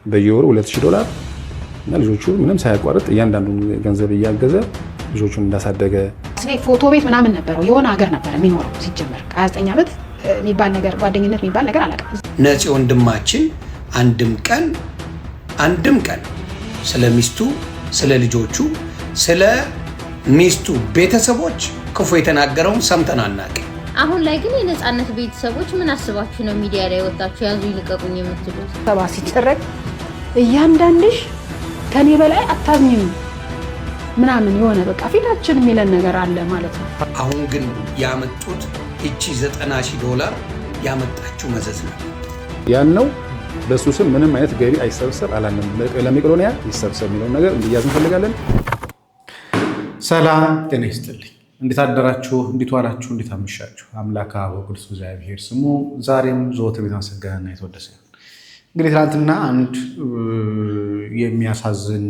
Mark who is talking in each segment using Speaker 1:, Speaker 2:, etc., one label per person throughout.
Speaker 1: በየወሩ $2000 እና ልጆቹ ምንም ሳያቋርጥ እያንዳንዱን ገንዘብ እያገዘ ልጆቹን እንዳሳደገ
Speaker 2: ፎቶ ቤት ምናምን ነበረው። የሆነ ሀገር ነበር የሚኖረው ሲጀመር 29 ዓመት የሚባል ነገር ጓደኝነት የሚባል ነገር አላውቅም።
Speaker 3: ነፂ ወንድማችን አንድም ቀን ስለሚስቱ ስለ ልጆቹ ስለ ሚስቱ ቤተሰቦች ክፉ የተናገረውን ሰምተን አናውቅም።
Speaker 4: አሁን ላይ ግን የነፃነት ቤተሰቦች ምን አስባችሁ ነው ሚዲያ ላይ ወጣችሁ ያዙ ይልቀቁኝ የምትሉት?
Speaker 2: ሰባ ሲጨረቅ እያንዳንድሽ ከኔ በላይ አታዝኝም ምናምን የሆነ በቃ ፊታችን የሚለን ነገር አለ ማለት ነው።
Speaker 3: አሁን ግን ያመጡት እቺ $90,000 ያመጣችው መዘዝ ነው።
Speaker 1: ያን ነው በሱ ስም ምንም አይነት ገቢ አይሰበሰብ አላለም። ለመቄዶንያ ይሰበሰብ የሚለውን ነገር እንዲያዝ እንፈልጋለን።
Speaker 5: ሰላም ጤና ይስጥልኝ። እንዴት አደራችሁ? እንዴት ዋላችሁ? እንዴት አመሻችሁ? አምላካ ወቅዱስ እግዚአብሔር ስሙ ዛሬም ዘወትር የተመሰገነና የተወደሰ ይሁን። እንግዲህ ትናንትና አንድ የሚያሳዝን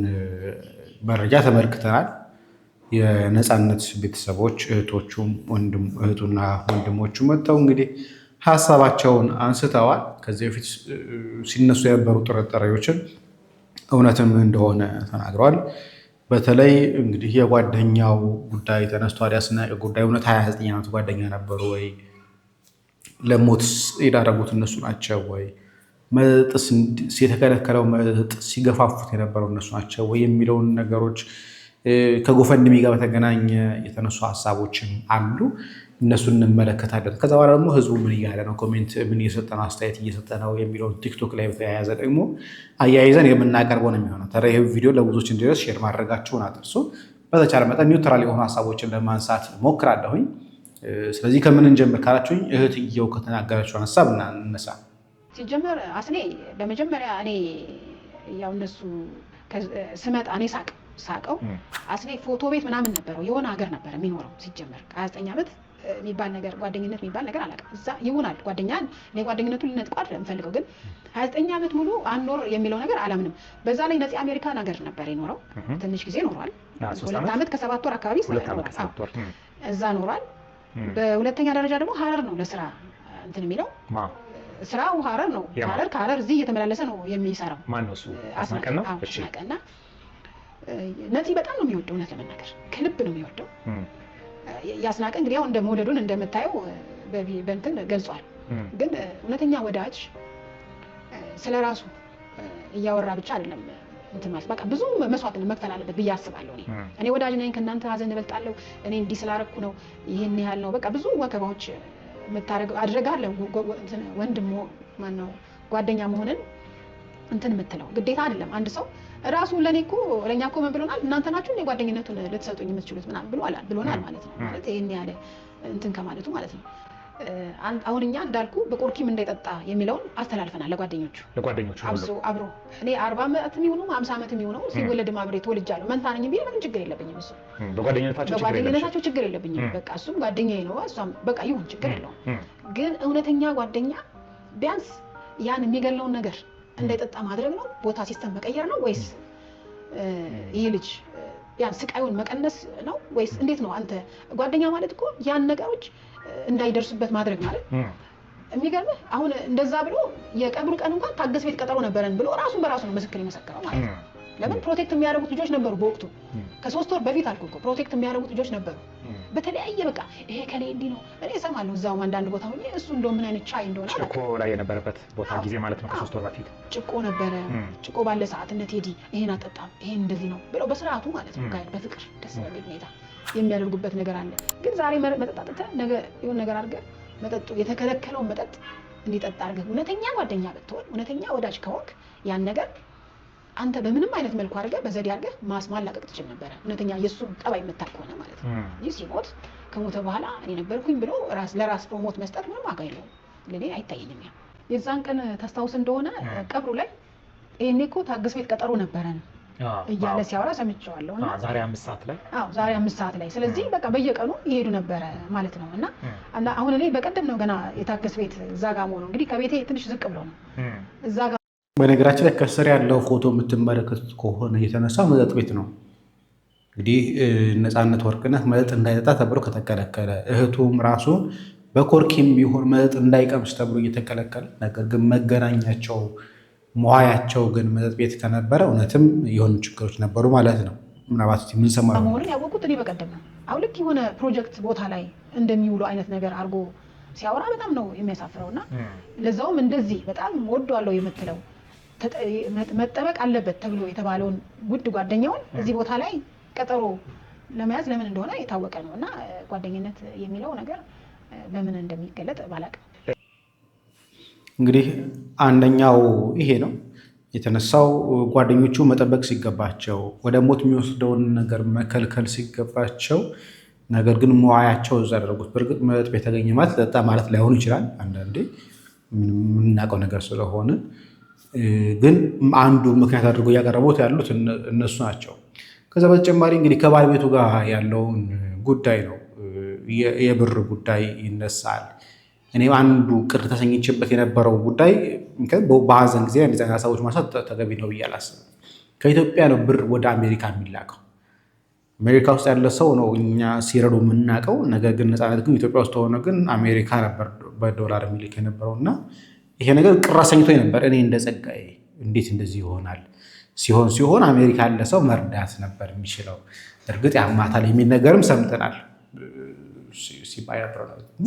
Speaker 5: መረጃ ተመልክተናል። የነፃነት ቤተሰቦች እህቱና ወንድሞቹ መጥተው እንግዲህ ሀሳባቸውን አንስተዋል። ከዚህ በፊት ሲነሱ የነበሩ ጥርጣሬዎችን እውነትም እንደሆነ ተናግረዋል። በተለይ እንግዲህ የጓደኛው ጉዳይ ተነስቷል። ያስናቀ ጉዳይ እውነት 29 ዓመት ጓደኛ ነበሩ ወይ? ለሞት የዳረጉት እነሱ ናቸው ወይ? መጠጥ የተከለከለው መጠጥ ሲገፋፉት የነበረው እነሱ ናቸው ወይ የሚለውን ነገሮች ከጎፈንድሚ ጋር በተገናኘ የተነሱ ሀሳቦችም አሉ። እነሱን እንመለከታለን። ከዛ በኋላ ደግሞ ህዝቡ ምን እያለ ነው፣ ኮሜንት ምን እየሰጠ ነው፣ አስተያየት እየሰጠ ነው የሚለውን ቲክቶክ ላይ በተያያዘ ደግሞ አያይዘን የምናቀርበው ነው የሚሆነው። ታዲያ ይህ ቪዲዮ ለብዙዎች እንዲደርስ ሼር ማድረጋችሁን አትርሱ። በተቻለ መጠን ኒውትራል የሆኑ ሀሳቦችን ለማንሳት ሞክራለሁኝ። ስለዚህ ከምን እንጀምር ካላችሁኝ እህትየው ከተናገረችው ሀሳብ እናነሳ።
Speaker 2: ሲጀመር አስኔ በመጀመሪያ እኔ ያው እነሱ ስመጣ እኔ ሳቀው አስኔ ፎቶ ቤት ምናምን ነበረው። የሆነ ሀገር ነበር የሚኖረው ሲጀመር 29 ዓመት የሚባል ነገር ጓደኝነት የሚባል ነገር አላውቅም። እዛ ይሆናል ጓደኛን እኔ ጓደኝነቱን ልነጥቀው አይደለም የምፈልገው፣ ግን 29 ዓመት ሙሉ አንኖር የሚለው ነገር አላምንም። በዛ ላይ ነፂ አሜሪካን ሀገር ነበር የኖረው። ትንሽ ጊዜ ኖሯል። 2 ዓመት ከ7 ወር አካባቢ እዛ ኖሯል። በሁለተኛ ደረጃ ደግሞ ሀረር ነው ለስራ እንትን የሚለው ስራው ሀረር ነው። ከሀረር እዚህ እየተመላለሰ ነው የሚሰራው።
Speaker 6: ማነው እሱ? አስናቀና
Speaker 2: አስናቀና ነፂ በጣም ነው የሚወደው፣ እውነት ለመናገር ከልብ ነው የሚወደው። ያስናቀ እንግዲህ ያው እንደ መውደዱን እንደምታየው በእንትን ገልጿል። ግን እውነተኛ ወዳጅ ስለራሱ እያወራ ብቻ አይደለም እንትን ማለት በቃ ብዙ መስዋዕትን መክፈል አለበት ብዬ አስባለሁ። እኔ ወዳጅ ነኝ፣ ከእናንተ ሀዘን እበልጣለሁ፣ እኔ እንዲህ ስላረኩ ነው ይሄን ያህል ነው፣ በቃ ብዙ ወከባዎች አድርጋለሁ። ወንድም ማነው ጓደኛ መሆንን እንትን የምትለው ግዴታ አይደለም። አንድ ሰው ራሱ ለእኛ እኮ ምን ብሎናል? እናንተ ናችሁ እኔ ጓደኝነቱን ልትሰጡኝ የምትችሉት ምናምን ብሎናል ማለት ነው። ማለት ይሄን ያለ እንትን ከማለቱ ማለት ነው። አሁን እኛ እንዳልኩ በቆርኪም እንዳይጠጣ የሚለውን አስተላልፈናል ለጓደኞቹ አብሮ እኔ 40 ዓመት የሚሆኑ 50 ዓመት የሚሆነው ሲወለድም አብሬ ተወልጃለሁ። መንታ ነኝ ቢል ምንም ችግር የለብኝም። እሱ በጓደኝነታቸው ችግር የለብኝም። በቃ እሱም ጓደኛዬ ነው፣ እሷም በቃ ይሁን ችግር የለውም። ግን እውነተኛ ጓደኛ ቢያንስ ያን የሚገለውን ነገር እንዳይጠጣ ማድረግ ነው? ቦታ ሲስተም መቀየር ነው ወይስ ይሄ ልጅ ቢያንስ ስቃዩን መቀነስ ነው ወይስ እንዴት ነው? አንተ ጓደኛ ማለት እኮ ያን ነገሮች እንዳይደርሱበት ማድረግ ማለት የሚገርምህ አሁን እንደዛ ብሎ የቀብሩ ቀን እንኳን ታገስ ቤት ቀጠሮ ነበረን ብሎ ራሱን በራሱ ነው ምስክር የመሰከረው ማለት ነው። ለምን ፕሮቴክት የሚያደርጉት ልጆች ነበሩ በወቅቱ። ከ3 ወር በፊት አልኩ እኮ ፕሮቴክት የሚያደርጉት ልጆች ነበሩ በተለያየ በቃ ይሄ ከሌ እንዲህ ነው። እኔ እሰማለሁ እዛው አንዳንድ ቦታ ሆኜ እሱ እንደው ምን አይነት ቻይ እንደሆነ
Speaker 6: ጭቆ ላይ የነበረበት ቦታ ጊዜ ማለት ነው። ከ3 ወር በፊት ጭቆ
Speaker 2: ነበረ። ጭቆ ባለ ሰዓት እነ ቴዲ ይሄን አጠጣም ይሄን እንደዚህ ነው ብለው በስርዓቱ ማለት ነው በፍቅር ደስ በሚል ሁኔታ የሚያደርጉበት ነገር አለ። ግን ዛሬ መጠጣት ነገ የሆነ ነገር አድርገህ መጠጡ የተከለከለውን መጠጥ እንዲጠጣ አድርገህ እውነተኛ ጓደኛ ብትሆን እውነተኛ ወዳጅ ከሆንክ ያን ነገር አንተ በምንም አይነት መልኩ አድርገህ በዘዴ አድርገህ ማላቀቅ ትችል ነበረ። እውነተኛ የእሱ ጠባይ የምታውቅ ሆነ ማለት ነው። ይህ ሲሞት ከሞተ በኋላ እኔ ነበርኩኝ ብሎ ለራስ ፕሮሞት መስጠት ምንም ዋጋ የለውም። ለእኔ አይታየኝም። ያ የዛን ቀን ታስታውስ እንደሆነ ቀብሩ ላይ ይሄኔ እኮ ታግስ ቤት ቀጠሮ ነበረን እያለ ሲያወራ ሰምቼዋለሁ።
Speaker 6: ዛሬ 5 ሰዓት ላይ
Speaker 2: ዛሬ 5 ሰዓት ላይ ስለዚህ በቃ በየቀኑ ይሄዱ ነበረ ማለት ነው። እና አሁን እኔ በቀደም ነው ገና የታገስ ቤት እዛ ጋር መሆኑ እንግዲህ ከቤቴ ትንሽ ዝቅ ብሎ ነው እዛ ጋር።
Speaker 5: በነገራችን ላይ ከስር ያለው ፎቶ የምትመለከቱት ከሆነ የተነሳው መጠጥ ቤት ነው። እንግዲህ ነፃነት ወርቅነህ መጠጥ እንዳይጠጣ ተብሎ ከተከለከለ፣ እህቱም ራሱ በኮርኪም ቢሆን መጠጥ እንዳይቀምስ ተብሎ እየተከለከለ፣ ነገር ግን መገናኛቸው ሙያቸው ግን መጠጥ ቤት ከነበረ እውነትም የሆኑ ችግሮች ነበሩ ማለት ነው። ምናልባት ምን ሰማሁ
Speaker 2: መሆኑን ያወቁት እኔ በቀደም ነው። አሁን ልክ የሆነ ፕሮጀክት ቦታ ላይ እንደሚውሉ አይነት ነገር አድርጎ ሲያወራ በጣም ነው የሚያሳፍረውና ለዛውም እንደዚህ በጣም ወዷለው የምትለው መጠበቅ አለበት ተብሎ የተባለውን ውድ ጓደኛውን እዚህ ቦታ ላይ ቀጠሮ ለመያዝ ለምን እንደሆነ የታወቀ ነው እና ጓደኝነት የሚለው ነገር በምን እንደሚገለጥ ባላቅም
Speaker 5: እንግዲህ አንደኛው ይሄ ነው የተነሳው። ጓደኞቹ መጠበቅ ሲገባቸው ወደ ሞት የሚወስደውን ነገር መከልከል ሲገባቸው ነገር ግን ሙያቸው እዛ ያደረጉት። በእርግጥ መጠጥ ቤት የተገኘ ማለት ጠጣ ማለት ላይሆን ይችላል አንዳንዴ የምናውቀው ነገር ስለሆነ፣ ግን አንዱ ምክንያት አድርገው እያቀረቡት ያሉት እነሱ ናቸው። ከዛ በተጨማሪ እንግዲህ ከባለቤቱ ጋር ያለውን ጉዳይ ነው። የብር ጉዳይ ይነሳል። እኔ አንዱ ቅር ተሰኝችበት የነበረው ጉዳይ በሀዘን ጊዜ እንደዚህ አይነት ሀሳቦች ማንሳት ተገቢ ነው ብዬ አላስብም። ከኢትዮጵያ ነው ብር ወደ አሜሪካ የሚላከው። አሜሪካ ውስጥ ያለ ሰው ነው እኛ ሲረዱ የምናውቀው። ነገር ግን ነፃነት ግን ኢትዮጵያ ውስጥ ሆነ ግን አሜሪካ ነበር በዶላር የሚልክ የነበረው እና ይሄ ነገር ቅር አሰኝቶኝ ነበር። እኔ እንደ ጸጋዬ እንዴት እንደዚህ ይሆናል? ሲሆን አሜሪካ ያለ ሰው መርዳት ነበር የሚችለው። እርግጥ ያማታል የሚል ነገርም ሰምተናል። ሲባል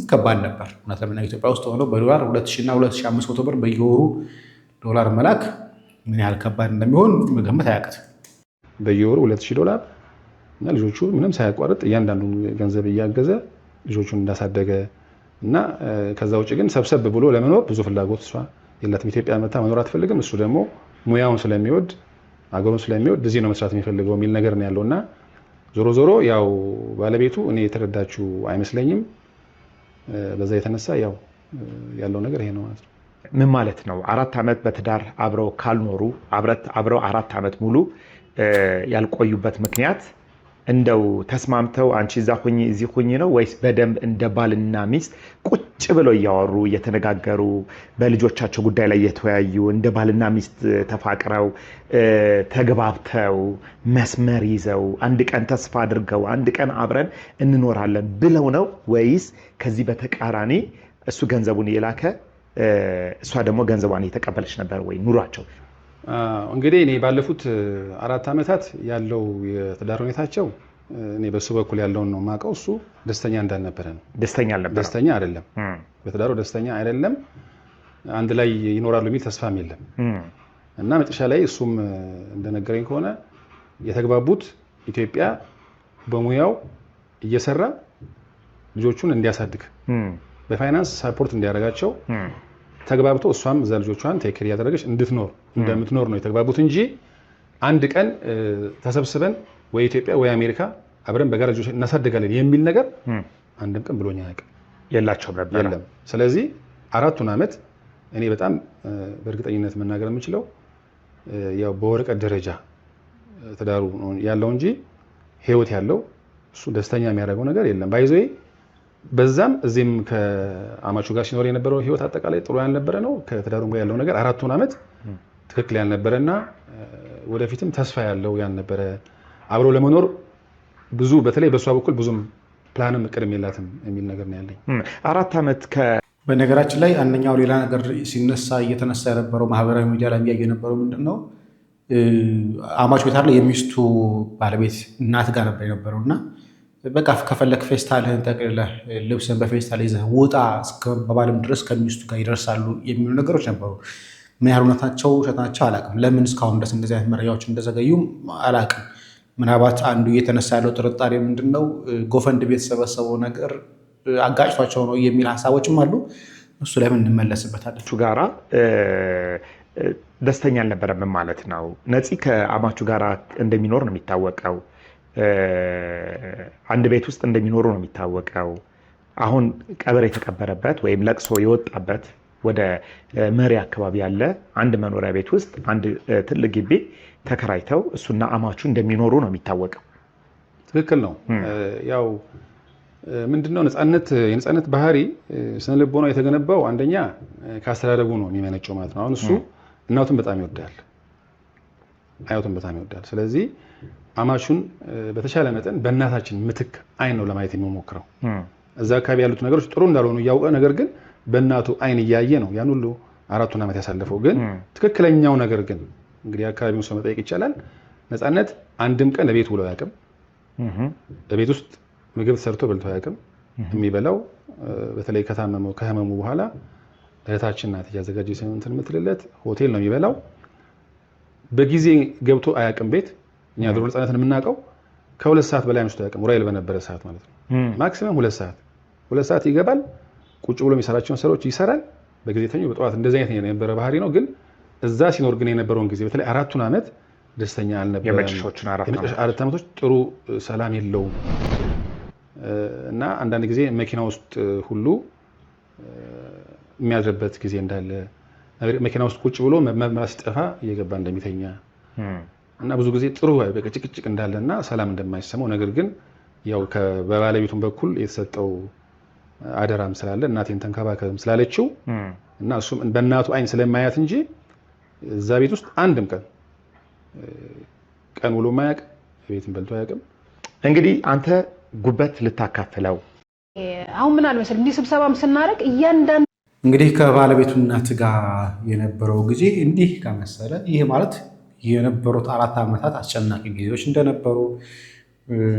Speaker 5: ከባድ ነበር እውነት ለመናገር ኢትዮጵያ ውስጥ ሆኖ በዶላር 2000 እና 2500 ብር በየወሩ ዶላር መላክ ምን ያህል ከባድ እንደሚሆን መገመት አያቅትም።
Speaker 1: በየወሩ $2000 እና ልጆቹ ምንም ሳያቋርጥ እያንዳንዱ ገንዘብ እያገዘ ልጆቹን እንዳሳደገ እና ከዛ ውጭ ግን ሰብሰብ ብሎ ለመኖር ብዙ ፍላጎት እሷ የላትም። ኢትዮጵያ መታ መኖር አትፈልግም። እሱ ደግሞ ሙያውን ስለሚወድ አገሩን ስለሚወድ እዚህ ነው መስራት የሚፈልገው የሚል ነገር ነው ያለውና ዞሮ ያው ባለቤቱ እኔ የተረዳችው አይመስለኝም። በዛ የተነሳ ያው ያለው ነገር ይሄ ነው ማለት ነው።
Speaker 6: ምን ማለት ነው? 4 ዓመት በትዳር አብረው ካልኖሩ አብረው 4 ዓመት ሙሉ ያልቆዩበት ምክንያት እንደው ተስማምተው አንቺ እዛ ሁኚ እዚህ ሁኚ ነው ወይስ በደንብ እንደ ባልና ሚስት ቁጭ ብለው እያወሩ እየተነጋገሩ በልጆቻቸው ጉዳይ ላይ እየተወያዩ እንደ ባልና ሚስት ተፋቅረው ተግባብተው መስመር ይዘው አንድ ቀን ተስፋ አድርገው አንድ ቀን አብረን እንኖራለን ብለው ነው ወይስ ከዚህ በተቃራኒ እሱ ገንዘቡን የላከ እሷ ደግሞ ገንዘቧን የተቀበለች ነበር ወይ ኑሯቸው?
Speaker 1: እንግዲህ እኔ ባለፉት 4 ዓመታት ያለው የትዳር ሁኔታቸው እኔ በሱ በኩል ያለውን ነው የማውቀው። እሱ ደስተኛ እንዳልነበረ ነው። ደስተኛ አይደለም። በትዳሩ ደስተኛ አይደለም። አንድ ላይ ይኖራሉ የሚል ተስፋም የለም እና መጨረሻ ላይ እሱም እንደነገረኝ ከሆነ የተግባቡት ኢትዮጵያ በሙያው እየሰራ ልጆቹን እንዲያሳድግ በፋይናንስ ሳፖርት እንዲያደርጋቸው ተግባብቶ እሷም እዛ ልጆቿን ቴክር ያደረገች እንደምትኖር ነው የተግባቡት እንጂ አንድ ቀን ተሰብስበን ወይ ኢትዮጵያ ወይ አሜሪካ አብረን በጋራ ልጆች እናሳድጋለን የሚል ነገር አንድም ቀን ብሎኛ ያውቅ
Speaker 6: የላቸውም ነበር።
Speaker 1: የለም። ስለዚህ 4 ዓመት እኔ በጣም በእርግጠኝነት መናገር የምችለው ያው በወረቀት ደረጃ ትዳሩ ያለው እንጂ ህይወት ያለው እሱ ደስተኛ የሚያደርገው ነገር የለም። ባይዘይ በዛም እዚህም ከአማቹ ጋር ሲኖር የነበረው ህይወት አጠቃላይ ጥሩ ያልነበረ ነው። ከትዳሩ ጋር ያለው ነገር 4 ዓመት ትክክል ያልነበረና ወደፊትም ተስፋ ያለው ያልነበረ አብሮ ለመኖር ብዙ በተለይ በሷ በኩል ብዙም ፕላንም እቅድም የላትም የሚል ነገር ነው ያለኝ።
Speaker 6: 4 ዓመት
Speaker 5: በነገራችን ላይ አንደኛው ሌላ ነገር ሲነሳ እየተነሳ የነበረው ማህበራዊ ሚዲያ ላይ የሚያየው የነበረው ምንድነው አማቹ ቤት አይደል የሚስቱ ባለቤት እናት ጋር ነበር የነበረውና በቃ ከፈለክ ፌስታልህን ጠቅልለህ ልብስን በፌስታል ይዘህ ውጣ እስከባባልም ድረስ ከሚስቱ ጋር ይደርሳሉ የሚሉ ነገሮች ነበሩ። ምን ያህል እውነታቸው ውሸታቸው አላውቅም። ለምን እስካሁን ድረስ እንደዚህ አይነት መረጃዎች እንደዘገዩም አላውቅም። ምናልባት አንዱ እየተነሳ ያለው ጥርጣሬ ምንድነው ጎፈንድ ቤት የተሰበሰበው ነገር አጋጭቷቸው ነው የሚል ሀሳቦችም አሉ። እሱ ላይ ምን እንመለስበታለን።
Speaker 6: ጋራ ደስተኛ አልነበረም ማለት ነው። ነፂ ከአማቹ ጋራ እንደሚኖር ነው የሚታወቀው። አንድ ቤት ውስጥ እንደሚኖሩ ነው የሚታወቀው። አሁን ቀብር የተቀበረበት ወይም ለቅሶ የወጣበት ወደ መሪ አካባቢ ያለ አንድ መኖሪያ ቤት ውስጥ አንድ ትልቅ ግቢ ተከራይተው እሱና አማቹ እንደሚኖሩ ነው የሚታወቀው።
Speaker 1: ትክክል ነው። ያው ምንድነው የነፃነት ባህሪ ስነ ልቦና የተገነባው አንደኛ ከአስተዳደጉ ነው የሚመነጨው ማለት ነው። አሁን እሱ እናቱን በጣም ይወዳል፣ አያቱን በጣም ይወዳል። ስለዚህ አማቹን በተሻለ መጠን በእናታችን ምትክ አይን ነው ለማየት የሚሞክረው። እዛ አካባቢ ያሉት ነገሮች ጥሩ እንዳልሆኑ እያወቀ ነገር ግን በእናቱ አይን እያየ ነው ያን ሁሉ 4 ዓመት ያሳለፈው። ግን ትክክለኛው ነገር ግን እንግዲህ አካባቢውን ሰው መጠየቅ ይቻላል። ነፃነት አንድም ቀን ለቤት ውሎ አያውቅም። በቤት ውስጥ ምግብ ሰርቶ በልቶ አያውቅም። የሚበላው በተለይ ከህመሙ በኋላ እህታችን ናት እያዘጋጀች እንትን የምትልለት ሆቴል ነው የሚበላው። በጊዜ ገብቶ አያውቅም ቤት። እኛ ድሮ ነፃነትን የምናውቀው ከ2 ሰዓት በላይ መስቶ አያውቅም። ኡራኤል በነበረ ሰዓት ማለት ነው። ማክሲመም 2 ሰዓት ይገባል። ቁጭ ብሎ የሚሰራቸውን ስራዎች ይሰራል። በጊዜ ተኙ በጠዋት እንደዚህ አይነት የነበረ ባህሪ ነው። ግን እዛ ሲኖር ግን የነበረውን ጊዜ በተለይ 4 ዓመት ደስተኛ አልነበረም።
Speaker 6: የመጨረሻዎቹን
Speaker 1: 4 ዓመቶች ጥሩ ሰላም የለውም እና አንዳንድ ጊዜ መኪና ውስጥ ሁሉ የሚያድርበት ጊዜ እንዳለ መኪና ውስጥ ቁጭ ብሎ መብራት ሲጠፋ እየገባ እንደሚተኛ እና ብዙ ጊዜ ጥሩ በቃ ጭቅጭቅ እንዳለና ሰላም እንደማይሰማው ነገር ግን ያው በባለቤቱም በኩል የተሰጠው አደራም ስላለ እናቴን ተንከባከብም ስላለችው እና እሱም በእናቱ አይን ስለማያት እንጂ እዛ ቤት ውስጥ አንድም ቀን ውሎ ማያውቅ ቤትን በልቶ አያውቅም።
Speaker 6: እንግዲህ አንተ ጉበት ልታካፍለው
Speaker 2: አሁን ምን አለ መሰለህ እንዲህ ስብሰባም ስናደርግ እያንዳንዱ
Speaker 5: እንግዲህ ከባለቤቱ እናት ጋር የነበረው ጊዜ እንዲህ ከመሰለ ይሄ ማለት የነበሩት 4 ዓመታት አስጨናቂ ጊዜዎች እንደነበሩ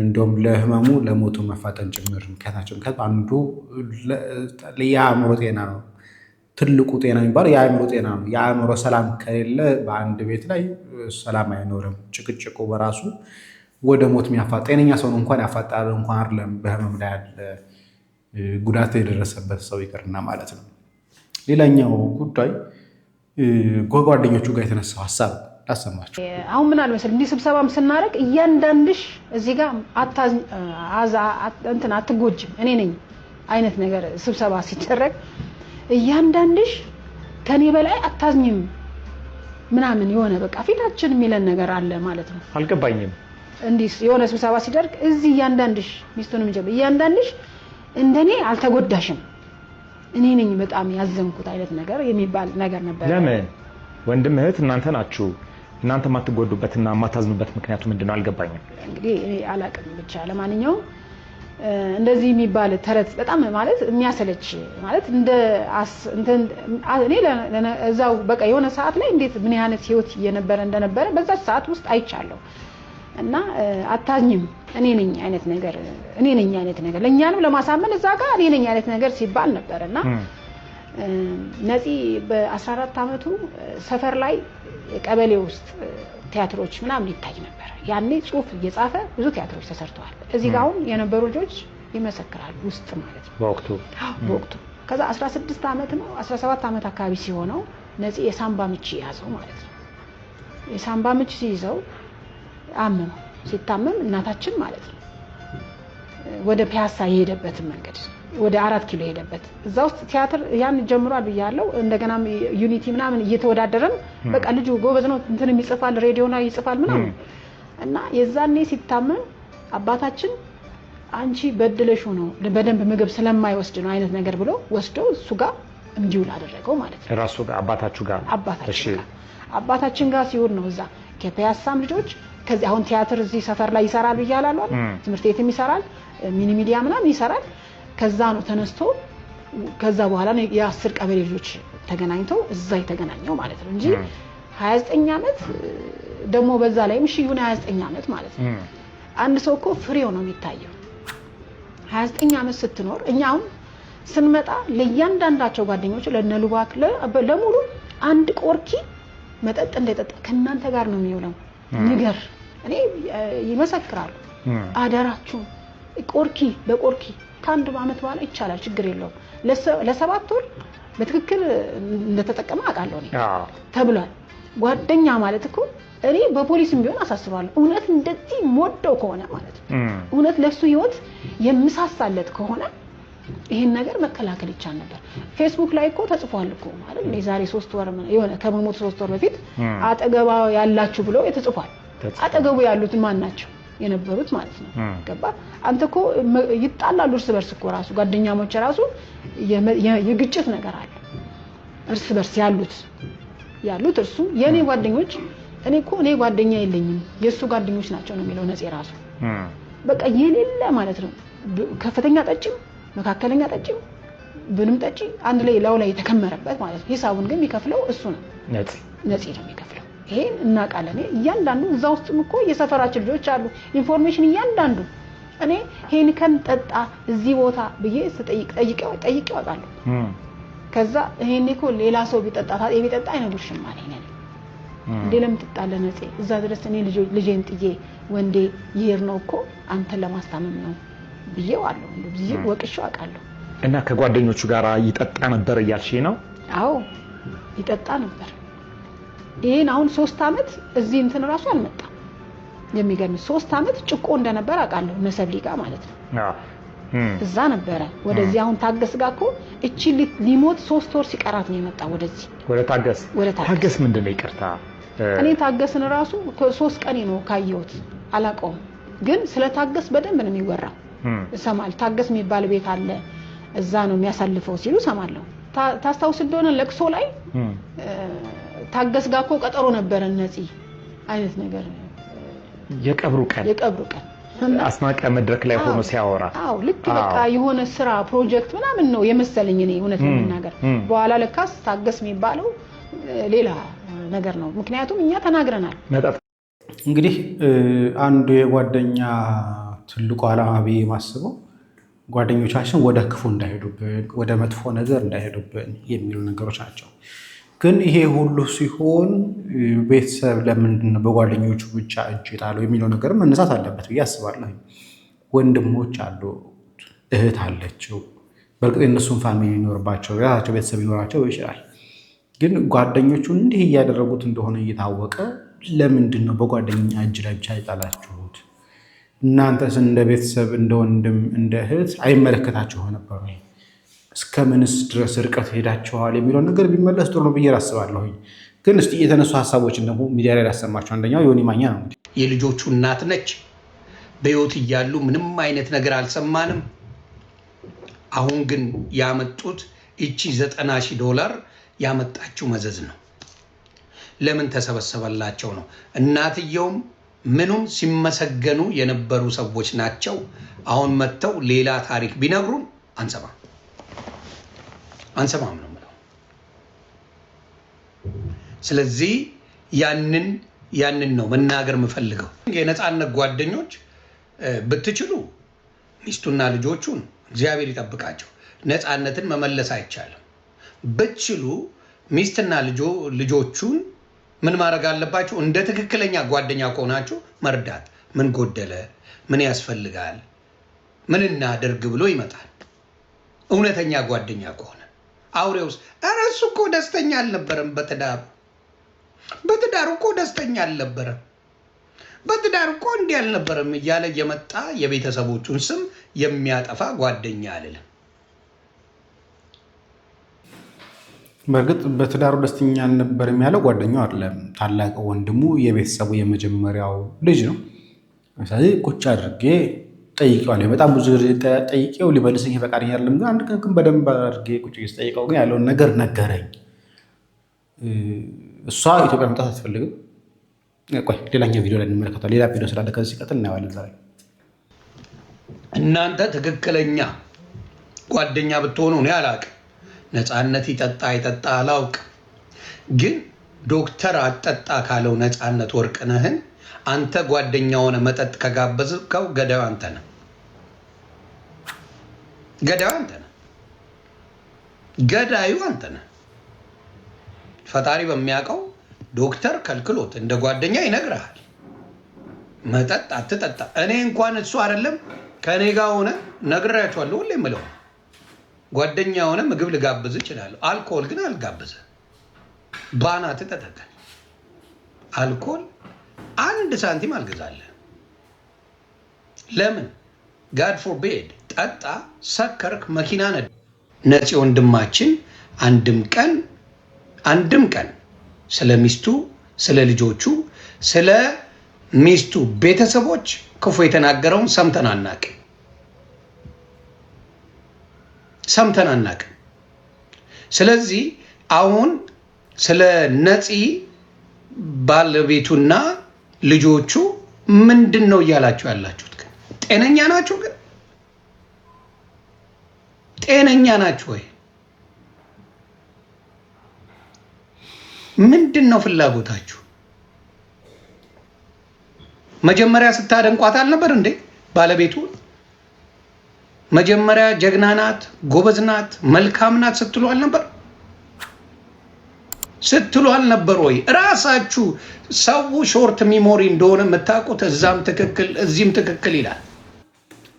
Speaker 5: እንደውም ለህመሙ ለሞቱ መፋጠን ጭምር ምክንያት አንዱ የአእምሮ ጤና ነው። ትልቁ ጤና የሚባለው የአእምሮ ጤና ነው። የአእምሮ ሰላም ከሌለ በአንድ ቤት ላይ ሰላም አይኖርም። ጭቅጭቁ በራሱ ወደ ሞት የሚያፋጥ ጤነኛ ሰውን እንኳን ያፋጣል እንኳን አይደለም በህመም ላይ ያለ ጉዳት የደረሰበት ሰው ይቅርና ማለት ነው። ሌላኛው ጉዳይ ጓደኞቹ ጋር የተነሳው ሀሳብ ላሰማችሁ።
Speaker 2: አሁን ምን አለ መሰለህ እንዲህ ስብሰባም ስናደርግ እያንዳንድሽ እዚህ ጋር አትጎጅም እኔ ነኝ አይነት ነገር ስብሰባ ሲደረግ እያንዳንድሽ ከኔ በላይ አታዝኝም ምናምን የሆነ በቃ ፊታችን የሚለን ነገር አለ ማለት ነው።
Speaker 6: አልገባኝም።
Speaker 2: እንዲህ የሆነ ስብሰባ ሲደርግ እዚህ እያንዳንድሽ ሚስቱንም ጀምሮ እያንዳንድሽ እንደኔ አልተጎዳሽም እኔ ነኝ በጣም ያዘንኩት አይነት ነገር የሚባል ነገር ነበር።
Speaker 6: ለምን ወንድም እህት እናንተ ናችሁ። እናንተ ማትጎዱበትና ማታዝኑበት ምክንያቱ ምንድነው? አልገባኝም።
Speaker 2: እንግዲህ እኔ አላቅም ብቻ ለማንኛውም እንደዚህ የሚባል ተረት በጣም ማለት የሚያሰለች ማለት እኔ እዛው በቃ የሆነ ሰዓት ላይ እንዴት ምን አይነት ህይወት እንደነበረ በዛ ሰዓት ውስጥ አይቻለሁ እና አታዝኝም እኔ ነኝ አይነት ነገር ለኛንም ለማሳመን እዛ ጋር እኔ ነኝ አይነት ነገር ሲባል ነበርና ነፂ በ14 ዓመቱ ሰፈር ላይ ቀበሌ ውስጥ ቲያትሮች ምናምን ይታይ ነበር። ያኔ ጽሁፍ እየጻፈ ብዙ ቲያትሮች ተሰርተዋል። እዚህ ጋር አሁን የነበሩ ልጆች ይመሰክራሉ ውስጥ ማለት ነው በወቅቱ ከዛ 16 ዓመት ነው 17 ዓመት አካባቢ ሲሆነው ነፂ የሳምባ ምች ያዘው ማለት ነው። የሳምባ ምች ሲይዘው አመመው። ሲታመም እናታችን ማለት ነው ወደ ፒያሳ የሄደበትን መንገድ ወደ 4 ኪሎ ሄደበት እዛ ውስጥ ቲያትር ያን ጀምሯል ብያለሁ። እንደገና ዩኒቲ ምናምን እየተወዳደረም በቃ ልጁ ጎበዝ ነው እንትን ይጽፋል ሬዲዮና ይጽፋል ምናምን እና የዛኔ ሲታመም አባታችን አንቺ በድለሽ ነው በደንብ ምግብ ስለማይወስድ ነው አይነት ነገር ብሎ ወስዶ እሱ ጋር እንዲውል አደረገው ማለት ነው።
Speaker 6: ራሱ ጋር
Speaker 2: አባታችን ጋር ሲውል ነው እዛ ከፒያሳም ልጆች ከዚህ አሁን ቲያትር እዚህ ሰፈር ላይ ይሰራል ብያለሁ አይደል? ትምህርት ቤትም ይሰራል ሚኒ ሚዲያ ምናምን ይሰራል። ከዛ ነው ተነስቶ ከዛ በኋላ ነው የ10 ቀበሌ ልጆች ተገናኝተው እዛ የተገናኘው ማለት ነው እንጂ 29 ዓመት ደግሞ በዛ ላይም እሺ ይሁን 29 ዓመት ማለት ነው። አንድ ሰው እኮ ፍሬው ነው የሚታየው። 29 ዓመት ስትኖር እኛ አሁን ስንመጣ ለእያንዳንዳቸው ጓደኞች ለነሉባክ ለሙሉ አንድ ቆርኪ መጠጥ እንደጠጣ ከእናንተ ጋር ነው የሚውለው ንገር እኔ ይመሰክራሉ። አደራችሁ ቆርኪ በቆርኪ ከአንድ ዓመት በኋላ ይቻላል ችግር የለውም ለ7 ወር በትክክል እንደተጠቀመ አውቃለሁ እኔ ተብሏል። ጓደኛ ማለት እኮ እኔ በፖሊስም ቢሆን አሳስባለሁ እውነት እንደዚህ ሞደው ከሆነ ማለት ነው እውነት ለሱ ህይወት የምሳሳለት ከሆነ ይሄን ነገር መከላከል ይቻል ነበር። ፌስቡክ ላይ እኮ ተጽፏል እኮ ማለት የዛሬ 3 ወር የሆነ ከመሞት 3 ወር በፊት አጠገባ ያላችሁ ብሎ የተጽፏል። አጠገቡ ያሉት ማን ናቸው የነበሩት ማለት ነው ገባ። አንተ እኮ ይጣላሉ እርስ በርስ እኮ ራሱ ጓደኛሞች ራሱ የግጭት ነገር አለ እርስ በርስ ያሉት እርሱ የኔ ጓደኞች እኔ ጓደኛ የለኝም የሱ ጓደኞች ናቸው ነው የሚለው ነፂ ራሱ በቃ የሌለ ማለት ነው። ከፍተኛ ጠጭም መካከለኛ ጠጭም ብንም ጠጪ አንድ ላይ ላው ላይ የተከመረበት ማለት ነው። ሂሳቡን ግን የሚከፍለው እሱ ነው። ነፂ ነው የሚከፍለው። ይሄን እናውቃለን። እያንዳንዱ እዛ ውስጥም እኮ የሰፈራችን ልጆች አሉ። ኢንፎርሜሽን እያንዳንዱ እኔ ሄኒከን ጠጣ እዚህ ቦታ ብዬ ጠይቄው አውቃለሁ። ከዛ ይሄን እኮ ሌላ ሰው ቢጠጣ አይነግርሽም ማለት ነው። እንዴ ለምን ትጣለ ነፂ? እዛ ድረስ እኔ ልጄን ጥዬ ወንዴ ይሄር ነው እኮ አንተን ለማስታመም ነው ብዬው አለው። እንደዚህ ወቅሽው አውቃለሁ።
Speaker 6: እና ከጓደኞቹ ጋር ይጠጣ ነበር እያልሽ ነው?
Speaker 2: አዎ ይጠጣ ነበር። ይሄን አሁን 3 አመት እዚህ እንትን ራሱ አልመጣም። የሚገርም 3 አመት ጭቆ እንደነበር አውቃለሁ። መሰብሊ ጋር ማለት ነው። እዛ ነበረ። ወደዚህ አሁን ታገስ ጋር እኮ እቺ ሊሞት 3 ወር ሲቀራት ነው የመጣው ወደዚህ ወደ ታገስ ምንድን ነው? ይቅርታ እኔ ታገስን ራሱ 3 ቀን ነው ካየሁት አላውቀውም። ግን ስለ ታገስ በደንብ ነው የሚወራው። እሰማለሁ። ታገስ የሚባል ቤት አለ እዛ ነው የሚያሳልፈው ሲሉ ሰማለሁ። ታስታውስ እንደሆነ ለቅሶ ላይ ታገስ ጋር እኮ ቀጠሮ ነበረ ነፂ አይነት ነገር
Speaker 6: የቀብሩ ቀን አስናቀ መድረክ ላይ ሆኖ ሲያወራ
Speaker 2: አዎ ልክ በቃ የሆነ ስራ ፕሮጀክት ምናምን ነው የመሰለኝ እኔ እውነት ለመናገር። በኋላ ለካስ ታገስ የሚባለው ሌላ ነገር ነው። ምክንያቱም እኛ ተናግረናል።
Speaker 5: እንግዲህ አንዱ የጓደኛ ትልቁ ዓላማ ብዬ የማስበው ጓደኞቻችን ወደ ክፉ እንዳይሄዱብን፣ ወደ መጥፎ ነገር እንዳይሄዱብን የሚሉ ነገሮች ናቸው። ግን ይሄ ሁሉ ሲሆን ቤተሰብ ለምንድን ነው በጓደኞቹ ብቻ እጅ የጣለው የሚለው ነገር መነሳት አለበት ብዬ አስባለሁ። ወንድሞች አሉ፣ እህት አለችው። በእርግጥ የእነሱን ፋሚሊ ይኖርባቸው የራሳቸው ቤተሰብ ይኖራቸው ይችላል። ግን ጓደኞቹ እንዲህ እያደረጉት እንደሆነ እየታወቀ ለምንድን ነው በጓደኛ እጅ ላይ ብቻ የጣላችሁት? እናንተስ እንደ ቤተሰብ እንደ ወንድም እንደ እህት አይመለከታችሁ ነበር? እስከ ምንስ ድረስ ርቀት ሄዳችኋል የሚለውን ነገር ቢመለስ ጥሩ ነው ብዬ አስባለሁ። ግን እስቲ የተነሱ ሀሳቦችን ደግሞ ሚዲያ ላይ ላሰማቸው። አንደኛው ዮኒ ማኛ ነው። እንግዲህ
Speaker 3: የልጆቹ እናት ነች። በህይወት እያሉ ምንም አይነት ነገር አልሰማንም። አሁን ግን ያመጡት እቺ $90,000 ያመጣችው መዘዝ ነው። ለምን ተሰበሰበላቸው ነው። እናትየውም ምኑም ሲመሰገኑ የነበሩ ሰዎች ናቸው። አሁን መጥተው ሌላ ታሪክ ቢነግሩን አንሰማም ነው የምለው። ስለዚህ ያንን ነው መናገር የምፈልገው። የነፃነት ጓደኞች ብትችሉ ሚስቱና ልጆቹን እግዚአብሔር ይጠብቃቸው። ነፃነትን መመለስ አይቻልም። ብትችሉ ሚስትና ልጆቹን ምን ማድረግ አለባችሁ? እንደ ትክክለኛ ጓደኛ ከሆናችሁ መርዳት። ምን ጎደለ፣ ምን ያስፈልጋል፣ ምን እናደርግ ብሎ ይመጣል። እውነተኛ ጓደኛ ከሆነ አውሬውስ እሱ እኮ ደስተኛ አልነበረም። በትዳሩ እኮ ደስተኛ አልነበረም። በትዳሩ እኮ እንዲህ አልነበረም እያለ የመጣ የቤተሰቦቹን ስም የሚያጠፋ ጓደኛ አልልም።
Speaker 5: በእርግጥ በትዳሩ ደስተኛ አልነበረም ያለው ጓደኛው አይደለም፣ ታላቅ ወንድሙ የቤተሰቡ የመጀመሪያው ልጅ ነው። ስለዚህ ቁጭ አድርጌ ጠይቄዋለሁ። በጣም ብዙ ጊዜ ጠይቄው ሊመልሰኝ ፈቃደኛ አይደለም። ግን አንድ ቀን ግን በደንብ አድርጌ ቁጭ ጠይቀው ግን ያለውን ነገር ነገረኝ። እሷ ኢትዮጵያ መምጣት አትፈልግም። ቆይ ሌላኛው ቪዲዮ ላይ እንመለከታለን። ሌላ ቪዲዮ ስላለ ከዚህ ሲቀጥል እናየዋለን። ዛሬ
Speaker 3: እናንተ ትክክለኛ ጓደኛ ብትሆኑ እኔ አላውቅም። ነፃነት ይጠጣ አይጠጣ አላውቅም። ግን ዶክተር አጠጣ ካለው ነፃነት ወርቅነህን አንተ ጓደኛ ሆነ መጠጥ ከጋበዝከው ገዳዩ አንተ ነህ። ገዳዩ አንተ ነህ። ፈጣሪ በሚያውቀው ዶክተር ከልክሎት እንደ ጓደኛ ይነግርሃል። መጠጥ አትጠጣ። እኔ እንኳን እሱ አይደለም ከኔ ጋር ሆነ ነግራቸዋለሁ። ሁሌ የምለው ጓደኛ ሆነ ምግብ ልጋብዝ እችላለሁ። አልኮል ግን አልጋብዘ። ባና ተጠቀቀ አልኮል 1 ሳንቲም አልገዛለህ። ለምን? ጋድ ፎርቤድ። ጠጣ፣ ሰከርክ፣ መኪና ነዳ። ነፂ ወንድማችን አንድም ቀን ስለ ሚስቱ፣ ስለ ልጆቹ፣ ስለ ሚስቱ ቤተሰቦች ክፉ የተናገረውን ሰምተን አናውቅም። ስለዚህ አሁን ስለ ነፂ ባለቤቱና ልጆቹ ምንድን ነው እያላችሁ ያላችሁት? ግን ጤነኛ ናችሁ? ግን ጤነኛ ናችሁ ወይ? ምንድን ነው ፍላጎታችሁ? መጀመሪያ ስታደንቋት አልነበር እንዴ ባለቤቱ? መጀመሪያ ጀግና ናት፣ ጎበዝ ናት፣ መልካም ናት ስትሉ አልነበር ወይ? ራሳችሁ ሰው ሾርት ሚሞሪ እንደሆነ የምታውቁት እዛም ትክክል እዚህም ትክክል ይላል።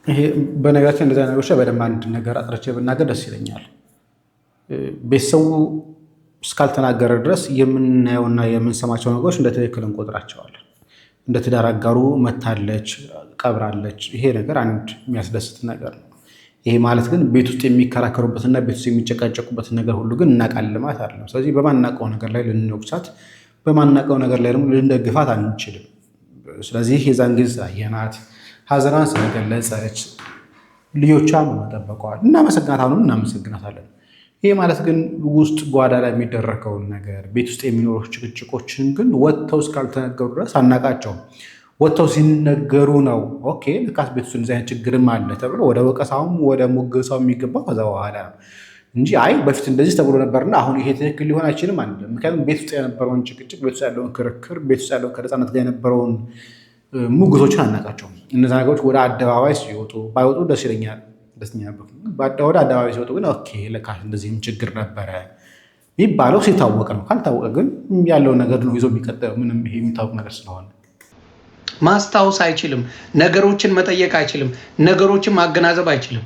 Speaker 5: ይሄ በነገራችን እንደዛ ነገሮች በደንብ አንድ ነገር አጥርቼ ብናገር ደስ ይለኛል። ቤተሰቡ እስካልተናገረ ድረስ የምናየውና የምንሰማቸው ነገሮች እንደ ትክክል እንቆጥራቸዋለን። እንደ ትዳር አጋሩ መታለች፣ ቀብራለች። ይሄ ነገር አንድ የሚያስደስት ነገር ነው። ይሄ ማለት ግን ቤት ውስጥ የሚከራከሩበትና ቤት ውስጥ የሚጨቃጨቁበትን ነገር ሁሉ ግን እናውቃለን ማለት አይደለም። ስለዚህ በማናውቀው ነገር ላይ ልንወቅሳት፣ በማናውቀው ነገር ላይ ደግሞ ልንደግፋት አንችልም። ስለዚህ የዛን ጊዜ አየናት፣ ሀዘኗን ስለገለጸች ልጆቿን በመጠበቋል እናመሰግናታለን። ይሄ ማለት ግን ውስጥ ጓዳ ላይ የሚደረገውን ነገር ቤት ውስጥ የሚኖሩ ጭቅጭቆችን ግን ወጥተው እስካልተነገሩ ድረስ አናውቃቸውም። ወጥተው ሲነገሩ ነው ኦኬ ልካስ ቤት ውስጥ እንደዚህ አይነት ችግርም አለ ተብሎ ወደ ወቀሳውም ወደ ሙገሳው የሚገባው ከዛ በኋላ እንጂ አይ በፊት እንደዚህ ተብሎ ነበርና አሁን ይሄ ትክክል ሊሆን አይችልም አንድ። ምክንያቱም ቤት ውስጥ የነበረውን ጭቅጭቅ፣ ቤት ውስጥ ያለውን ክርክር፣ ቤት ውስጥ ያለውን ከነፃነት ጋር የነበረውን ሙግቶችን አናውቃቸውም። እነዛ ነገሮች ወደ አደባባይ ሲወጡ ባይወጡ ደስ ይለኛል፣ ደስተኛ ነበር። ወደ አደባባይ ሲወጡ ግን ኦኬ ለካስ እንደዚህም ችግር ነበረ የሚባለው ሲታወቅ ነው። ካልታወቀ ግን ያለው ነገር ነው ይዞ የሚቀጥለው ምንም ይሄ የሚታወቅ ነገር ስለሆነ
Speaker 3: ማስታወስ አይችልም፣ ነገሮችን መጠየቅ አይችልም፣ ነገሮችን ማገናዘብ አይችልም።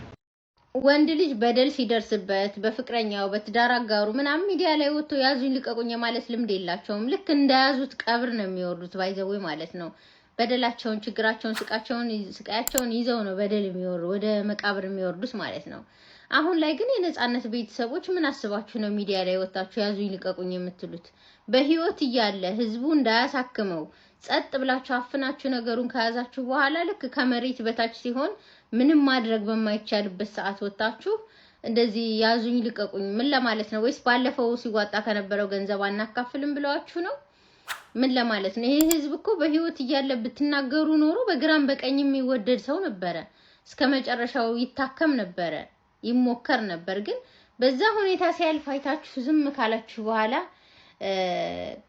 Speaker 4: ወንድ ልጅ በደል ሲደርስበት በፍቅረኛው በትዳር አጋሩ ምናምን ሚዲያ ላይ ወጥቶ ያዙኝ ልቀቁኝ ማለት ልምድ የላቸውም። ልክ እንደያዙት ቀብር ነው የሚወርዱት ባይዘዌ ማለት ነው። በደላቸውን፣ ችግራቸውን፣ ስቃያቸውን ይዘው ነው በደል የሚወርዱ ወደ መቃብር የሚወርዱት ማለት ነው። አሁን ላይ ግን የነፃነት ቤተሰቦች ምን አስባችሁ ነው ሚዲያ ላይ ወጣችሁ ያዙኝ ልቀቁኝ የምትሉት? በህይወት እያለ ህዝቡ እንዳያሳክመው ጸጥ ብላችሁ አፍናችሁ ነገሩን ከያዛችሁ በኋላ ልክ ከመሬት በታች ሲሆን ምንም ማድረግ በማይቻልበት ሰዓት ወጣችሁ እንደዚህ ያዙኝ ልቀቁኝ ምን ለማለት ነው? ወይስ ባለፈው ሲዋጣ ከነበረው ገንዘብ አናካፍልም ብለዋችሁ ነው? ምን ለማለት ነው? ይሄ ህዝብ እኮ በህይወት እያለ ብትናገሩ ኖሮ በግራም በቀኝ የሚወደድ ሰው ነበረ። እስከ መጨረሻው ይታከም ነበረ፣ ይሞከር ነበር። ግን በዛ ሁኔታ ሲያልፍ አይታችሁ ዝም ካላችሁ በኋላ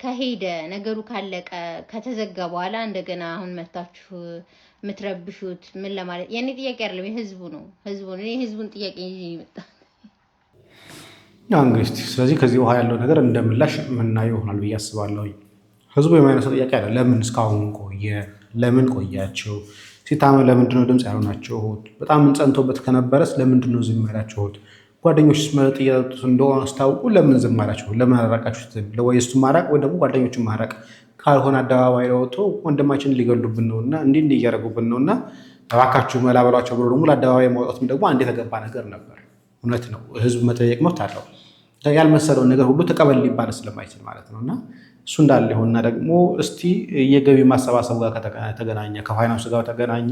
Speaker 4: ከሄደ ነገሩ ካለቀ ከተዘጋ በኋላ እንደገና አሁን መታችሁ የምትረብሹት ምን ለማለት? የኔ ጥያቄ አይደለም የህዝቡ ነው። እኔ ህዝቡን ጥያቄ ይዤ ይመጣ
Speaker 5: ያው እንግዲህ ስለዚህ ከዚህ በኋላ ያለው ነገር እንደምላሽ የምናየው ይሆናል ብዬ አስባለሁ። ህዝቡ የማይነሳው ጥያቄ አለ። ለምን እስካሁን ቆየ? ለምን ቆያችሁ? ሲታመን ለምንድነው ድምፅ ያልሆናችሁት? በጣም እንጸንቶበት ከነበረስ ለምንድነው ዝም ያላችሁት? ጓደኞች መጥያቱት እንደሆነ አስታውቁ። ለምን ዝም አላችሁ? ለምን አራቃችሁት? ለወይስ ማራቅ ወይ ደግሞ ጓደኞቹን ማራቅ ካልሆነ አደባባይ ለወጥቶ ወንድማችንን ሊገሉብን ነውና እንዲህ እያደረጉብን ነውና እባካችሁ መላበሏቸው ብሎ ደግሞ ለአደባባይ ማውጣት ደግሞ አንድ የተገባ ነገር ነበር። እውነት ነው፣ ህዝብ መጠየቅ መብት አለው። ያልመሰለውን ነገር ሁሉ ተቀበል ሊባል ስለማይችል ማለት ነውና እሱ እንዳለ ይሆንና ደግሞ እስቲ የገቢ ማሰባሰቡ ጋር ተገናኘ ከፋይናንስ ጋር ተገናኘ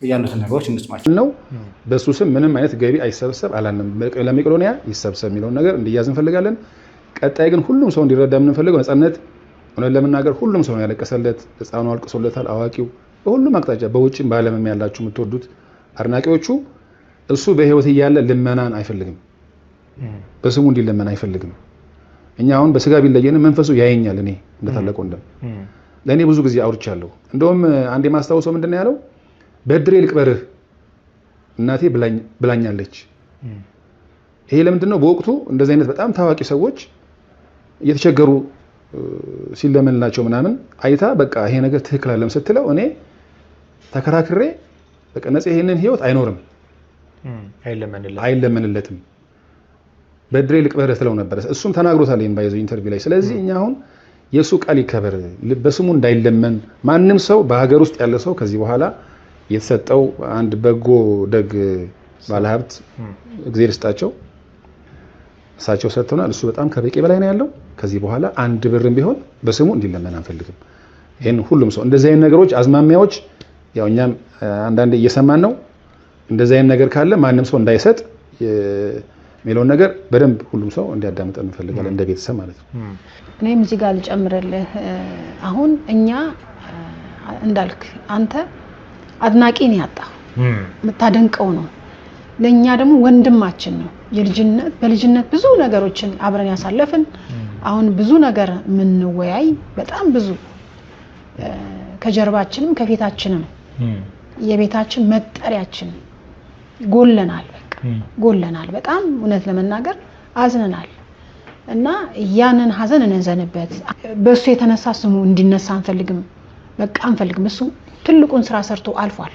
Speaker 5: ያሉትን ነገሮች እንስማቸው
Speaker 1: ነው። በሱ ስም ምንም አይነት ገቢ አይሰበሰብ አላለም። ለመቄዶንያ ይሰብሰብ የሚለውን ነገር እንዲያዝ እንፈልጋለን። ቀጣይ ግን ሁሉም ሰው እንዲረዳ የምንፈልገው ነፃነት እውነት ለመናገር ሁሉም ሰው ያለቀሰለት፣ ህፃኑ አልቅሶለታል፣ አዋቂው በሁሉም አቅጣጫ በውጭም በዓለምም ያላችሁ የምትወዱት አድናቂዎቹ እሱ በህይወት እያለ ልመናን አይፈልግም። በስሙ እንዲለመን አይፈልግም። እኛ አሁን በስጋ ቢለየንም መንፈሱ ያየኛል። እኔ እንደታለቀ ወንድም ለእኔ ብዙ ጊዜ አውርቻለሁ። እንደውም አንድ የማስታውሰው ምንድን ነው ያለው? በድሬ ልቅበርህ እናቴ ብላኛለች። ይሄ ለምንድን ነው? በወቅቱ እንደዚህ አይነት በጣም ታዋቂ ሰዎች እየተቸገሩ ሲለመንላቸው ምናምን አይታ በቃ ይሄ ነገር ትክክል አይደለም ስትለው እኔ ተከራክሬ በቃ ነፂ ይሄንን ህይወት አይኖርም አይለመንለትም በድሬ ልቅበርህ ትለው ነበር። እሱም ተናግሮታል ይሄን ባይዘው ኢንተርቪው ላይ። ስለዚህ እኛ አሁን የሱ ቃል ይከበር፣ በስሙ እንዳይለመን ማንም ሰው በሀገር ውስጥ ያለ ሰው ከዚህ በኋላ የተሰጠው አንድ በጎ ደግ ባለሀብት እግዚአብሔር ይስጣቸው እሳቸው ሰጥተውናል። እሱ በጣም ከበቂ በላይ ነው ያለው። ከዚህ በኋላ አንድ ብርም ቢሆን በስሙ እንዲለመን አንፈልግም። ይሄን ሁሉም ሰው እንደዚህ አይነት ነገሮች አዝማሚያዎች ያው እኛም አንዳንዴ እየሰማን ነው። እንደዚህ አይነት ነገር ካለ ማንም ሰው እንዳይሰጥ የሚለውን ነገር በደንብ ሁሉም ሰው እንዲያዳምጠን እንፈልጋለን፣ እንደ ቤተሰብ ማለት ነው።
Speaker 2: እኔም እዚህ ጋር ልጨምርልህ። አሁን እኛ እንዳልክ አንተ አድናቂን ያጣው የምታደንቀው ነው። ለኛ ደግሞ ወንድማችን ነው። በልጅነት ብዙ ነገሮችን አብረን ያሳለፍን አሁን ብዙ ነገር ምንወያይ በጣም ብዙ ከጀርባችንም ከፊታችንም የቤታችን መጠሪያችን ጎለናል ጎለናል በጣም እውነት ለመናገር አዝነናል እና ያንን ሀዘን እንዘንበት በሱ የተነሳ ስሙ እንዲነሳ አንፈልግም በቃ አንፈልግም እሱ ትልቁን ስራ ሰርቶ አልፏል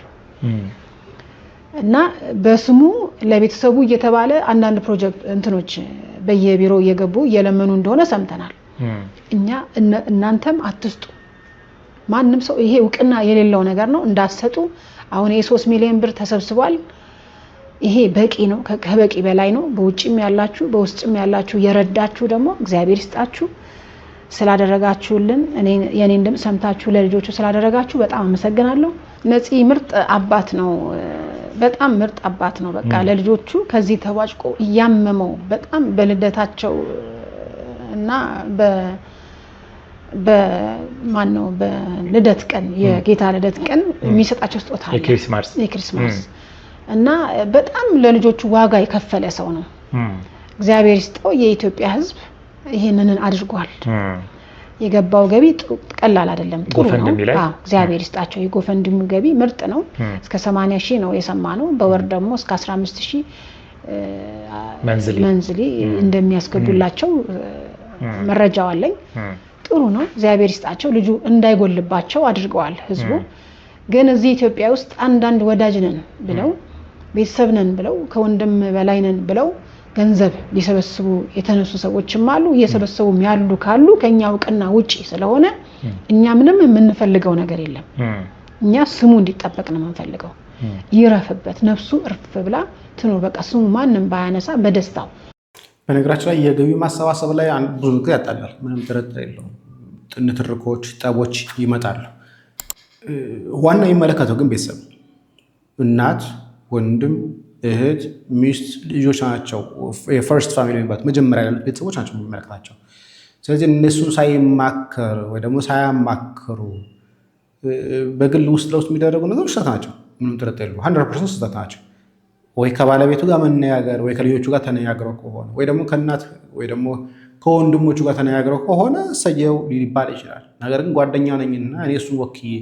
Speaker 2: እና በስሙ ለቤተሰቡ እየተባለ አንዳንድ ፕሮጀክት እንትኖች በየቢሮ እየገቡ እየለመኑ እንደሆነ ሰምተናል እኛ እናንተም አትስጡ ማንንም ሰው ይሄ እውቅና የሌለው ነገር ነው እንዳሰጡ አሁን የ3 ሚሊዮን ብር ተሰብስቧል ይሄ በቂ ነው ከበቂ በላይ ነው በውጭም ያላችሁ በውስጥም ያላችሁ የረዳችሁ ደግሞ እግዚአብሔር ይስጣችሁ ስላደረጋችሁልን የኔን ድምጽ ሰምታችሁ ለልጆቹ ስላደረጋችሁ በጣም አመሰግናለሁ ነፂ ምርጥ አባት ነው በጣም ምርጥ አባት ነው በቃ ለልጆቹ ከዚህ ተዋጭቆ ያመመው በጣም በልደታቸው እና በማነው በልደት ቀን የጌታ ልደት ቀን የሚሰጣቸው ስጦታ አለ የክሪስማስ እና በጣም ለልጆቹ ዋጋ የከፈለ ሰው ነው እግዚአብሔር ይስጠው የኢትዮጵያ ህዝብ ይሄንን አድርጓል የገባው ገቢ ቀላል አይደለም ጥሩ ነው እግዚአብሔር ይስጣቸው የጎፈንድሙ ገቢ ምርጥ ነው እስከ 80,000 ነው የሰማነው በወር ደግሞ እስከ 15,000 መንዝሊ እንደሚያስገቡላቸው መረጃው አለኝ ጥሩ ነው እግዚአብሔር ይስጣቸው ልጁ እንዳይጎልባቸው አድርገዋል ህዝቡ ግን እዚህ ኢትዮጵያ ውስጥ አንዳንድ ወዳጅ ነን ብለው ቤተሰብ ነን ብለው ከወንድም በላይ ነን ብለው ገንዘብ ሊሰበስቡ የተነሱ ሰዎችም አሉ እየሰበሰቡም ያሉ ካሉ ከኛ እውቅና ውጪ ስለሆነ እኛ ምንም የምንፈልገው ነገር የለም እኛ ስሙ እንዲጠበቅ ነው የምንፈልገው ይረፍበት ነፍሱ እርፍ ብላ ትኖር በቃ ስሙ ማንንም ባያነሳ በደስታው
Speaker 5: በነገራችን ላይ የገቢ ማሰባሰብ ላይ ብዙ ነገር ያጣላል ምንም ጥርጥር የለውም ንትርኮች ጠቦች ይመጣሉ ዋና የሚመለከተው ግን ቤተሰብ እናት ወንድም እህት ሚስት ልጆች ናቸው የፈርስት ፋሚሊ የሚባሉት መጀመሪያ ያሉት ቤተሰቦች ናቸው የሚመለከታቸው ስለዚህ እነሱን ሳይማከር ወይ ደግሞ ሳያማክሩ በግል ውስጥ ለውስጥ የሚደረጉ ነገሮች ስህተት ናቸው ምንም ጥርጥር የለውም 100% ስህተት ናቸው ወይ ከባለቤቱ ጋር መነጋገር ወይ ከልጆቹ ጋር ተነጋግረው ከሆነ ወይ ደግሞ ከእናት ወይ ደግሞ ከወንድሞቹ ጋር ተነጋግረው ከሆነ ሰየው ሊባል ይችላል ነገር ግን ጓደኛ ነኝና እኔ እሱን ወክዬ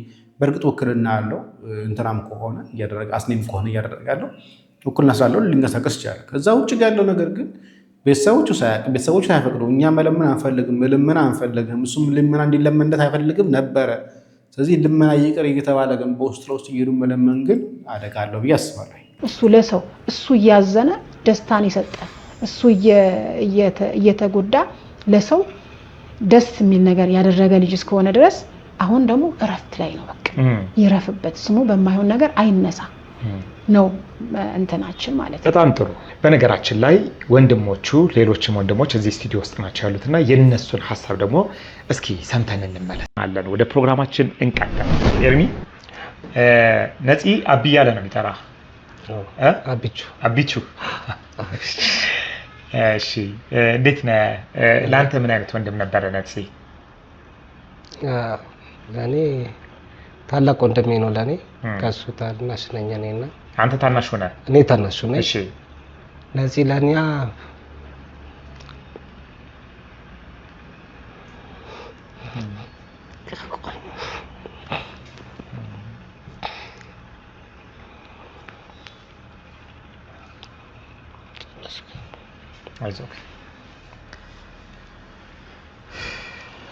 Speaker 5: በእርግጥ ውክልና ያለው እንትናም ከሆነ እያደረገ አስኔም ከሆነ እያደረገ ያለው ውክልና ስላለው ሊንቀሳቀስ ይችላል ከዛ ውጭ ያለው ነገር ግን ቤተሰቦቹ ሳይፈቅዱ እኛ መለመን አንፈልግም እሱም ልመና እንዲለመንለት አይፈልግም ነበረ ስለዚህ ልመና ይቅር እየተባለ ግን በውስጥ ለውስጥ እየሄዱ መለመን ግን አደጋ አለው ብዬ አስባለሁ
Speaker 2: እሱ ለሰው እሱ እያዘነ ደስታን ይሰጠ እሱ እየተጎዳ ለሰው ደስ የሚል ነገር ያደረገ ልጅ እስከሆነ ድረስ አሁን ደግሞ እረፍት ላይ ነው በቃ ይረፍበት ስሙ በማይሆን ነገር አይነሳ ነው እንትናችን ማለት ነው
Speaker 6: በጣም ጥሩ በነገራችን ላይ ወንድሞቹ ሌሎችም ወንድሞች እዚህ ስቱዲዮ ውስጥ ናቸው ያሉትና የነሱን ሐሳብ ደግሞ እስኪ ሰምተን እንመለሳለን ወደ ፕሮግራማችን እንቀጥል ኤርሚ ነፂ አብያለ ነው የሚጠራ አቢቹ እሺ እንዴት ነህ ለአንተ ምን አይነት ወንድም ነበረ ነፂ
Speaker 7: ለኔ ታላቅ ወንድሜ ነው ለኔ ከሱ ታናሽ ነኝ እኔና
Speaker 6: አንተ ታናሽ ሆነ
Speaker 7: እኔ ታናሽ ነኝ
Speaker 6: እሺ
Speaker 7: ነፂ ለኛ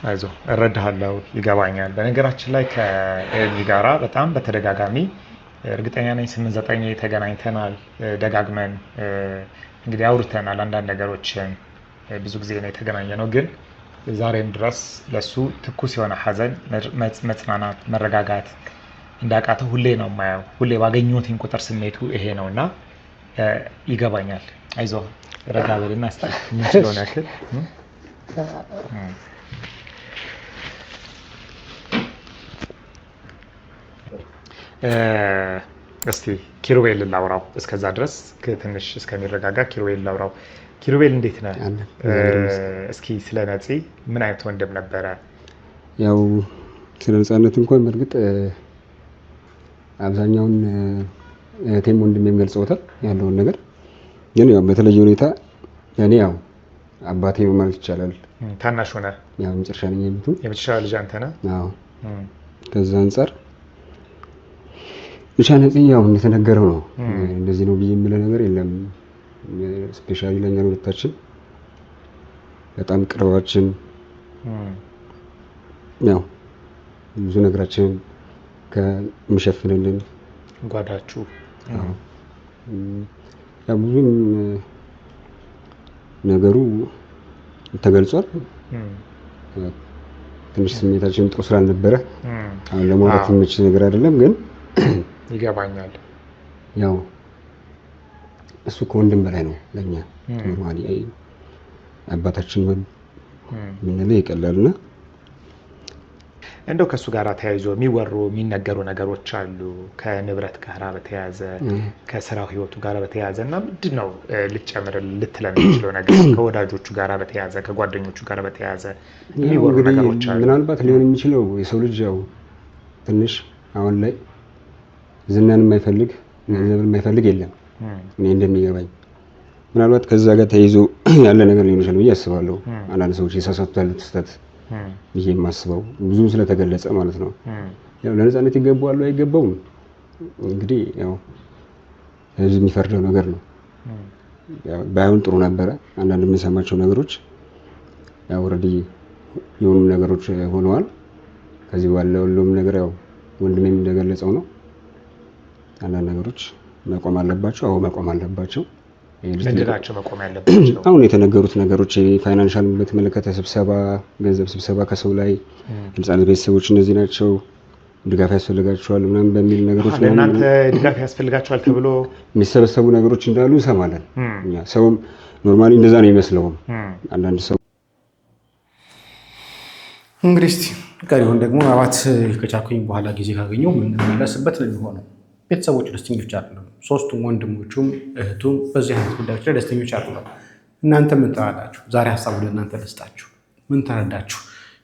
Speaker 6: አይዞህ እረዳሃለሁ ይገባኛል በነገራችን ላይ ከኤርሚ ጋራ በጣም በተደጋጋሚ እርግጠኛ ነኝ 8-9 ተገናኝተናል ደጋግመን እንግዲህ አውርተናል አንዳንድ ነገሮችን ብዙ ጊዜ ነው የተገናኘነው ግን ዛሬም ድረስ ለሱ ትኩስ የሆነ ሐዘን መጽናናት መረጋጋት እንዳቃተው ሁሌ ነው የማየው ሁሌ ባገኘሁትኝ ቁጥር ስሜቱ ይሄ ነውና ይገባኛል አይዞህ ረጋ በልና እስኪ ምን ስለሆነ ያክል እስቲ ኪሩቤል ላውራው እስከዛ ድረስ ትንሽ እስከሚረጋጋ ኪሩቤል ላውራው ኪሩቤል እንዴት ነህ እስኪ ስለ ነፂ ምን አይነት ወንድም ነበረ
Speaker 8: ያው ስለ ነፃነት እንኳን በእርግጥ አብዛኛውን እህቴም ወንድሜም ገልጸውታል ያለውን ነገር። ግን ያው በተለየ ሁኔታ እኔ ያው አባቴ ነው ማለት ይቻላል።
Speaker 6: ታናሽ ሆነ
Speaker 8: ያው መጨረሻ ነኝ የቤቱ
Speaker 6: የመጨረሻ ልጅ አንተ ነህ?
Speaker 8: አዎ። ከዛ አንፃር ብቻ ነፂ ያው እንደተነገረው ነው። እንደዚህ ነው ብዬ የምለው ነገር የለም። ስፔሻሊ ለኛ ሁለታችን በጣም ቅርባችን ያው ብዙ ነገራችንን ከሚሸፍንልን
Speaker 6: ጓዳችሁ
Speaker 8: ያው ብዙም ነገሩ ተገልጿል። ትንሽ ስሜታችን ጥሩ ስላልነበረ አሁን ለማውራት የሚችል ነገር አይደለም። ግን
Speaker 6: ይገባኛል።
Speaker 8: ያው እሱ ከወንድም በላይ ነው ለኛ። ኖርማሊ አባታችን ምንለው ይቀላልና
Speaker 6: እንደው ከሱ ጋር ተያይዞ የሚወሩ የሚነገሩ ነገሮች አሉ ከንብረት ጋር በተያያዘ ከስራው ህይወቱ ጋር በተያያዘ እና ምንድነው ልጨምር ልትለን የምችለው ነገር ከወዳጆቹ ጋር በተያያዘ ከጓደኞቹ ጋር በተያያዘ የሚወሩ ነገሮች አሉ?
Speaker 8: ምናልባት ሊሆን የሚችለው የሰው ልጅ ያው ትንሽ አሁን ላይ ዝናን የማይፈልግ ገንዘብን የማይፈልግ የለም እኔ እንደሚገባኝ። ምናልባት ከዛ ጋር ተያይዞ ያለ ነገር ሊሆን ይችላል ብዬ አስባለሁ። አንዳንድ ሰዎች የሳሳቱ ያሉት ስህተት ብዬ የማስበው ብዙም ስለተገለጸ ማለት ነው። ያው ለነፃነት ይገባዋል አይገባውም እንግዲህ ያው ህዝብ የሚፈርደው ነገር ነው። ያው ባይሆን ጥሩ ነበረ። አንዳንድ የምንሰማቸው ነገሮች ያው ኦልሬዲ የሆኑ ነገሮች ሆነዋል። ከዚህ በኋላ ሁሉም ነገር ያው ወንድሜም እንደገለጸው ነው። አንዳንድ ነገሮች መቆም አለባቸው። አዎ መቆም አለባቸው።
Speaker 6: ምንድናቸው መቆም ያለባቸው?
Speaker 8: አሁን የተነገሩት ነገሮች ፋይናንሻል በተመለከተ ስብሰባ፣ ገንዘብ ስብሰባ ከሰው ላይ የነፃነት ቤተሰቦች እነዚህ ናቸው ድጋፍ ያስፈልጋቸዋል ምናምን በሚል ነገሮች ነው።
Speaker 6: እናንተ ድጋፍ ያስፈልጋቸዋል ተብሎ
Speaker 8: የሚሰበሰቡ ነገሮች እንዳሉ እንሰማለን። ሰውም ኖርማሊ እንደዛ ነው ይመስለውም አንዳንድ ሰው
Speaker 5: እንግዲህ እስቲ ቀሪውን ደግሞ አባት ከቻልኩኝ በኋላ ጊዜ ካገኘው የምንመለስበት ነው የሚሆነው። ቤተሰቦቹ ደስተኞች አይደሉም። ሶስቱም ወንድሞቹም እህቱም በዚህ አይነት ጉዳዮች ላይ ደስተኞች አይደሉም። እናንተ ምን ትላላችሁ? ዛሬ ሀሳቡ ለእናንተ ልስጣችሁ። ምን ተረዳችሁ?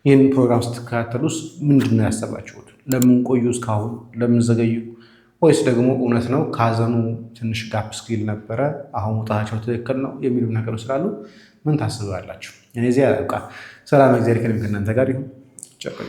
Speaker 5: ይህን ፕሮግራም ስትከታተሉስ ምንድን ነው ያሰባችሁት? ለምን ቆዩ እስካሁን? ለምን ዘገዩ? ወይስ ደግሞ እውነት ነው ከሀዘኑ ትንሽ ጋፕ ስኪል ነበረ አሁን መውጣታቸው ትክክል ነው የሚሉ ነገሮች ስላሉ ምን ታስባላችሁ? እኔ እዚያ ያበቃ። ሰላም እግዚአብሔር ከእናንተ ጋር ይሁን። ጨቅሉ